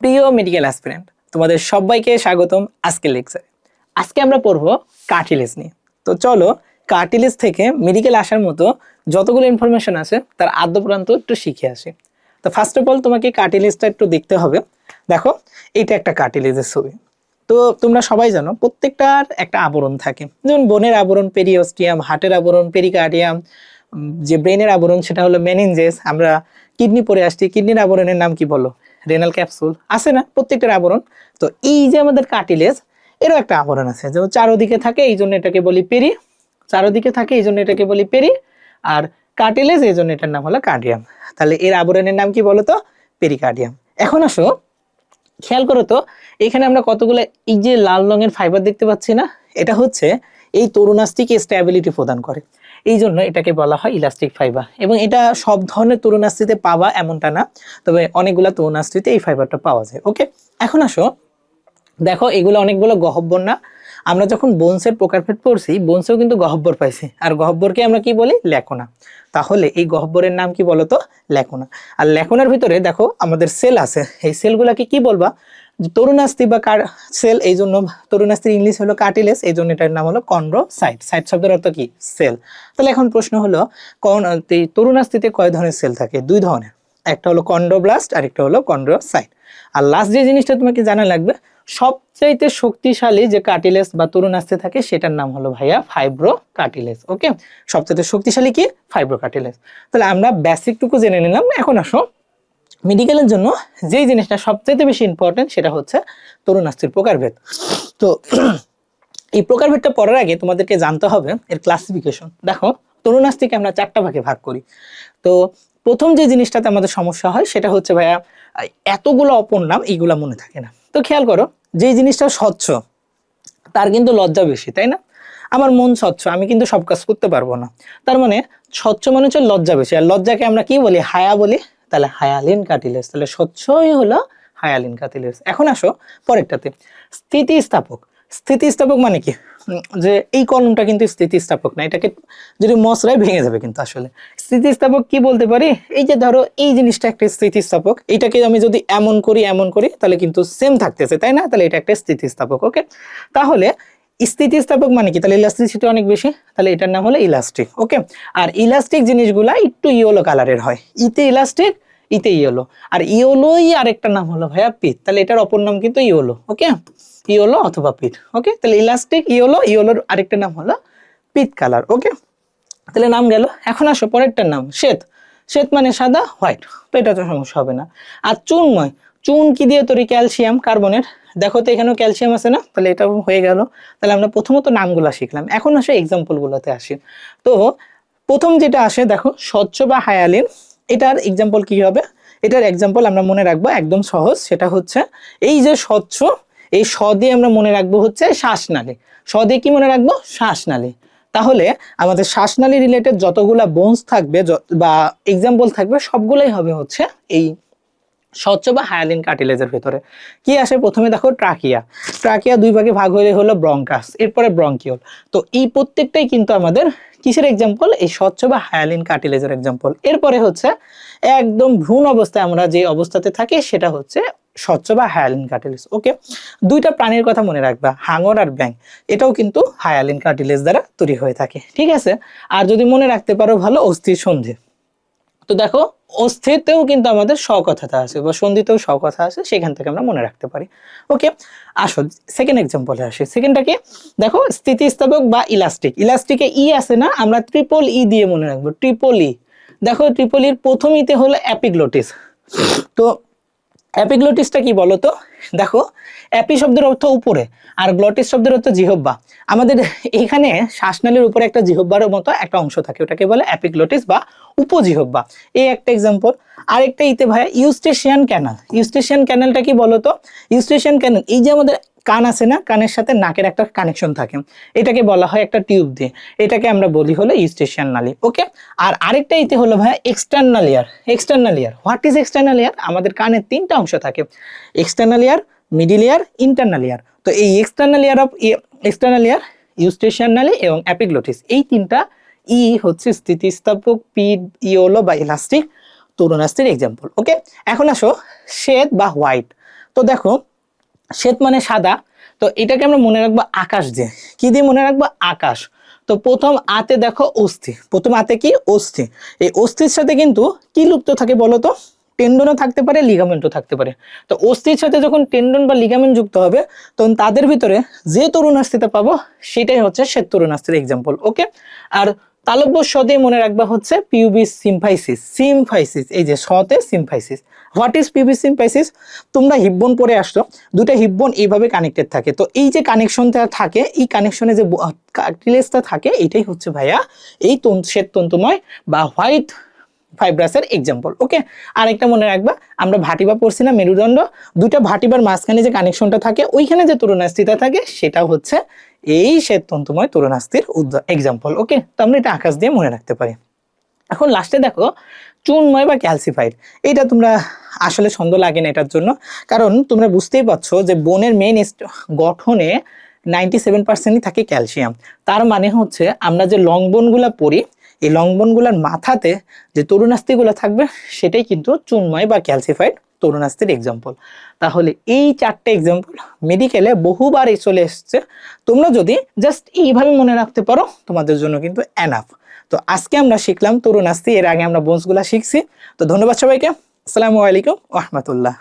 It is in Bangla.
প্রিয় মেডিকেল অ্যাসপিরেন্ট, তোমাদের সবাইকে স্বাগতম আজকের লেকচারে। আজকে আমরা পড়বো কার্টিলেজ নিয়ে। তো চলো কার্টিলেজ থেকে মেডিকেল আসার মতো যতগুলো ইনফরমেশন আছে তার আদ্যপ্রান্ত একটু শিখে আসি। তো ফার্স্ট অফ অল তোমাকে কার্টিলেজটা একটু দেখতে হবে। দেখো, এটা একটা কার্টিলেজের ছবি। তো তোমরা সবাই জানো প্রত্যেকটার একটা আবরণ থাকে, যেমন বোনের আবরণ পেরিওস্টিয়াম, হার্টের আবরণ পেরিকার্ডিয়াম, যে ব্রেনের আবরণ সেটা হলো মেনিনজেস। আমরা কিডনি পড়ে আসছি, কিডনির আবরণের নাম কি বলো? Renal capsule. আছে না প্রত্যেকটার আবরণ? তো এই যে আমাদের কার্টিলেজ, এরও একটা আবরণ আছে, যেমন চারোদিকে থাকে এই জন্য এটাকে বলি পেরি, চারোদিকে থাকে এই জন্য এটাকে বলি পেরি, আর কার্টিলেজ এই জন্য এটার নাম হলো কার্ডিয়াম। তাহলে এর আবরণের নাম কি বলতো? পেরিকার্ডিয়াম। এখন আসো খেয়াল করো তো, এখানে আমরা কতগুলো এই যে লাল রঙের ফাইবার দেখতে পাচ্ছি না, এটা হচ্ছে এই তরুণাস্থিকে স্ট্যাবিলিটি প্রদান করে, এই জন্য এটাকে বলা হয় ইলাস্টিক ফাইবার। এবং এটা সব ধরনের তরুণাস্থিতে পাওয়া এমনটা না, তবে অনেকগুলো তরুণাস্থিতে এই ফাইবারটা পাওয়া যায়। ওকে, এখন আসো দেখো, এগুলো অনেকগুলো গহ্বর না? আমরা যখন বোনসের প্রকারভেদ পড়ছি, বোনসেও কিন্তু গহ্বর পাইছি, আর গহ্বরকে আমরা কি বলি? ল্যাকোনা। তাহলে এই গহ্বরের নাম কি বলতো? ল্যাকোনা। আর ল্যাকোনার ভিতরে দেখো আমাদের সেল আছে, এই সেলগুলাকে কি বলবা? তরুণাস্থি বা সেল, এই জন্য তরুণাস্থির ইংলিশ হলো কার্টিলেজ, এই জন্য এটার নাম হলো কন্ড্রোসাইট। সাইট শব্দের অর্থ কি? সেল। তাহলে এখন প্রশ্ন হলো, তরুণাস্থিতে কয় ধরনের সেল থাকে? দুই ধরনের, একটা হলো কন্ড্রোব্লাস্ট আর একটা হলো কন্ড্রোসাইট। আর লাস্ট যে জিনিসটা তোমাকে জানা লাগবে, সবচাইতে শক্তিশালী যে কার্টিলেজ বা তরুণাস্থি থাকে সেটার নাম হলো ভাইয়া ফাইব্রো কার্টিলেজ। ওকে, সবচাইতে শক্তিশালী কি? Fibro cartilage. তাহলে আমরা বেসিকটুকু জেনে নিলাম। এখন আসো মেডিকেলের জন্য যেই জিনিসটা সবচাইতে বেশি ইম্পর্টেন্ট, সেটা হচ্ছে তরুণাস্থির প্রকারভেদ। তো এই প্রকারভেদটা পড়ার আগে তোমাদেরকে জানতে হবে এর ক্লাসিফিকেশন। দেখো, তরুণাস্থিকে আমরা চারটা ভাগে ভাগ করি। তো প্রথম যে জিনিসটাতে আমাদের সমস্যা হয় সেটা হচ্ছে ভাইয়া এতগুলো অপর নাম, এইগুলা মনে থাকে না। তো খেয়াল করো, যেই জিনিসটা স্বচ্ছ তার কিন্তু লজ্জা বেশি, তাই না? আমার মন স্বচ্ছ, আমি কিন্তু সব কাজ করতে পারবো না। তার মানে স্বচ্ছ মানে হচ্ছে লজ্জা বেশি, আর লজ্জাকে আমরা কি বলি? হায়া বলি। তাহলে হায়ালিন কার্টিলেজ, তাহলে স্বচ্ছই হলো হায়ালিন কার্টিলেজ। এখন আসো পরেরটাতে, স্থিতিস্থাপক। স্থিতিস্থাপক মানে কি? যে এই কলমটা কিন্তু স্থিতিস্থাপক না, এটাকে যদি মশরায় ভেঙে যাবে কিন্তু। আসলে স্থিতিস্থাপক কি বলতে পারি? এই যে ধরো এই জিনিসটা একটা স্থিতিস্থাপক, এটাকে আমি যদি এমন করি তাহলে কিন্তু সেম থাকতেছে, তাই না? তাহলে এটা একটা স্থিতিস্থাপক। ওকে, তাহলে স্থিতিস্থাপক মানে কি? তাহলে ইলাস্টিসিটি অনেক বেশি, তাহলে এটার নাম হলো ইলাস্টিক। ওকে, আর ইলাস্টিক জিনিসগুলা একটু ইয়েলো কালারের হয়, ইতে ইলাস্টিক, ইতে ইয়েলো। আর ইয়েলোই আরেকটা নাম হলো ভাইয়া পিট, তাহলে এটার অপর নাম কিন্তু ইয়েলো। ওকে, ইয়েলো অথবা পিট। ওকে, তাহলে ইলাস্টিক, ইয়েলো, ইয়েলোর আরেকটা নাম হলো পিট কালার। ওকে, তাহলে নাম গেল। এখন আসো পরেরটার নাম শ্বেত। শ্বেত মানে সাদা, হোয়াইট। তো এটা তো সমস্যা হবে না। আর চুনময়, চুন কি দিয়ে তৈরি? Calcium carbonate. দেখো তো এখানেও ক্যালসিয়াম আছে না? তাহলে এটাও হয়ে গেল। তাহলে আমরা প্রথমত নামগুলো শিখলাম, এখন আসে এক্সাম্পল গুলোতে আসি। তো প্রথম যেটা আসে দেখো, স্বচ্ছ বা হায়ালিন, এটার এক্সাম্পল কি হবে? এটার এক্সাম্পল আমরা মনে রাখবো একদম সহজ, সেটা হচ্ছে এই যে স্বচ্ছ, এই স দিয়ে আমরা মনে রাখবো হচ্ছে শ্বাসনালী। স দিয়ে কি মনে রাখবো? শ্বাসনালী। তাহলে আমাদের শ্বাসনালী রিলেটেড যতগুলা বোনস থাকবে বা এক্সাম্পল থাকবে, সবগুলাই হবে হচ্ছে এই স্বচ্ছ বা হায়ালিন কার্টিলেজের ভিতরে। কি আসে প্রথমে? দেখো ট্রাকিয়া। ট্রাকিয়া দুই ভাগে ভাগ হয়ে হলো ব্রঙ্কাস, এরপরে ব্রঙ্কিওল। তো এই প্রত্যেকটাই কিন্তু আমাদের কিসের এক্সাম্পল? এই স্বচ্ছ বা হায়ালিন কার্টিলেজের এক্সাম্পল। এরপরে হচ্ছে একদম ভ্রূণ অবস্থায় আমরা যে অবস্থাতে থাকি সেটা হচ্ছে স্বচ্ছ বা হায়ালিন কার্টিলেজ। ওকে, দুইটা প্রাণীর কথা মনে রাখবা, হাঙর আর ব্যাং, এটাও কিন্তু হায়ালিন কার্টিলেজ দ্বারা তৈরি হয়ে থাকে। ঠিক আছে, আর যদি মনে রাখতে পারো ভালো, অস্থির সন্ধি। তো দেখো, অস্থিতেও কিন্তু আমাদের স কথাটা আছে, বা সন্ধিতেও স কথা আছে, সেখান থেকে আমরা মনে রাখতে পারি। ওকে, আসো সেকেন্ড এক্সাম্পলে আসি। সেকেন্ডটা কি? দেখো, স্থিতিস্থাপক বা ইলাস্টিক। ইলাস্টিকে ই আছে না? আমরা ট্রিপল ই দিয়ে মনে রাখবো, ট্রিপল ই। দেখো, ট্রিপল ইর প্রথম ইতে হলো অ্যাপিগ্লোটিস। তো অ্যাপিগ্লোটিসটা কি বলতো? দেখো, অ্যাপি শব্দের অর্থ উপরে, আর গ্লটিস শব্দের অর্থ জিহ্বা। আমাদের এখানে শ্বাসনালীর উপরে একটা জিহ্বার মতো একটা অংশ থাকে, ওটাকে বলে অ্যাপিগ্লোটিস বা উপজিহ্বা। এই একটা এক্সাম্পল। আরেকটা ইতে ভাই ইউস্টেশিয়ান ক্যানাল। ইউস্টেশিয়ান ক্যানালটা কি বলতো? ইউস্টেশিয়ান ক্যানাল, এই যে আমাদের কান আছে না, কানের সাথে নাকের একটা কানেকশন থাকে, এটাকে বলা হয় একটা টিউব দিয়ে, এটাকে আমরা বলি হলো ইউস্টেশিয়ান নালী। ওকে, আর আরেকটা ইতে হলো ভাই external ear. External ear, what is external ear? আমাদের কানের তিনটা অংশ থাকে, external ear, middle ear, internal ear. তো এই external ear of external ear, Eustachian নালী এবং অ্যাপিগ্লোটিস, এই তিনটা ই হচ্ছে স্থিতিস্থাপক, পিড, ইওলো বা ইলাস্টিক তরুণাস্থির এক্সাম্পল। ওকে, এখন আসো শ্বেত বা হোয়াইট। তো দেখো শ্বেত মানে সাদা, তো এটাকে আমরা মনে রাখবো আকাশ দিয়ে। কি দিয়ে মনে রাখবো? আকাশ। তো প্রথম আতে দেখো অস্থি, প্রথম আতে কি? অস্থি। এই অস্থির সাথে কিন্তু কি যুক্ত থাকে বলো তো? টেন্ডনও থাকতে পারে, লিগামেন্টও থাকতে পারে। তো অস্থির সাথে যখন টেন্ডন বা লিগামেন্ট যুক্ত হবে, তখন তাদের ভিতরে যে তরুণাস্থিটা পাবো সেটাই হচ্ছে শ্বেত তরুণাস্থির এক্সাম্পল। ওকে। আর তালব্য স দিয়ে মনে রাখবা হচ্ছে পিউবিস সিম্ফাইসিস। সিম্ফাইসিস, এই যে সতে symphysis. What is pubis symphysis? তোমরা হিপবোন পড়ে আসছো, দুটো হিপবোন এইভাবে কানেক্টেড থাকে। তো এই যে কানেকশনটা থাকে, এই কানেকশনে যে কার্টিলেজটা থাকে, এটাই হচ্ছে ভাইয়া এই শ্বেত তন্তুময় বা হোয়াইট ফাইব্রাসের এক্সাম্পল। ওকে। আরেকটা মনে রাখবা, আমরা ভাটিবা পড়ছি না, মেরুদণ্ড, দুইটা ভাটিবার মাঝখানে যে কানেকশনটা থাকে, ওইখানে যে তরুণাস্থিটা থাকে, সেটা হচ্ছে এই শ্বেত তন্তুময় তরুণাস্থির এক্সাম্পল। ওকে। তো আমরা এটা আকাশ দিয়ে মনে রাখতে পারি। এখন লাস্টে দেখো চুনময় বা ক্যালসিফাইড। এটা তোমরা আসলে ছন্দ লাগে না এটার জন্য, কারণ তোমরা বুঝতেই পারছো যে বোনের মেইন গঠনে 97%ই থাকে ক্যালসিয়াম। তার মানে হচ্ছে আমরা যে লং বোনগুলো পড়ি, এই লং বোনগুলোর মাথাতে যে তরুণাস্থিগুলো থাকবে, সেটাই কিন্তু চুনময় বা ক্যালসিফাইড তরুণাস্থির এক্সাম্পল। তাহলে এই চারটে এক্সাম্পল মেডিকেলে বহুবার চলে এসছে। তোমরা যদি জাস্ট এইভাবে মনে রাখতে পারো, তোমাদের জন্য কিন্তু এনাফ। তো আজকে আমরা শিখলাম তরুণাস্থি, এর আগে আমরা বোনসগুলা শিখছি। তো ধন্যবাদ সবাইকে। আসসালামু আলাইকুম ওয়া রাহমাতুল্লাহ।